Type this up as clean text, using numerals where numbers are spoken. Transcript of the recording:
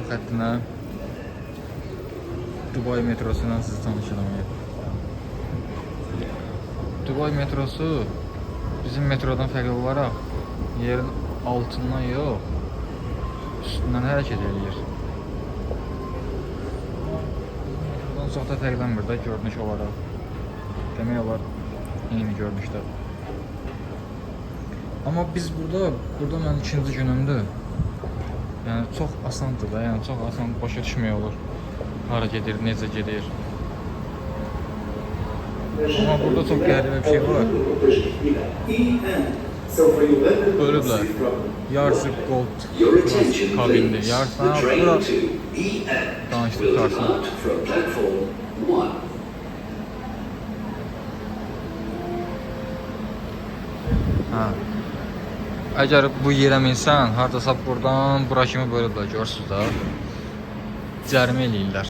xəttinə Dubai metrosundan sizi tanışıram. Dubai metrosu bizim metrodan fərqli olaraq yerin altından yox, üstündən hərəkət edir. Metrodan çox da fərqlənmir də görünüş olaraq. Demək olar eyni görünüşdə. Amma biz burada mənim ikinci günümdür. Yəni çox asandır da, yəni çox asan başa düşmək olur. Hara gedir, necə gedir. Amma burada çox qəribə bir şey var. Bölüblər. Yarısı Gold kabindir. Yarısına bura danışdıq karşısına. Əgər bu yerə minsən, hardasa buradan bura kimi bölüblər, görürsünüz da. Cərimə eləyirlər.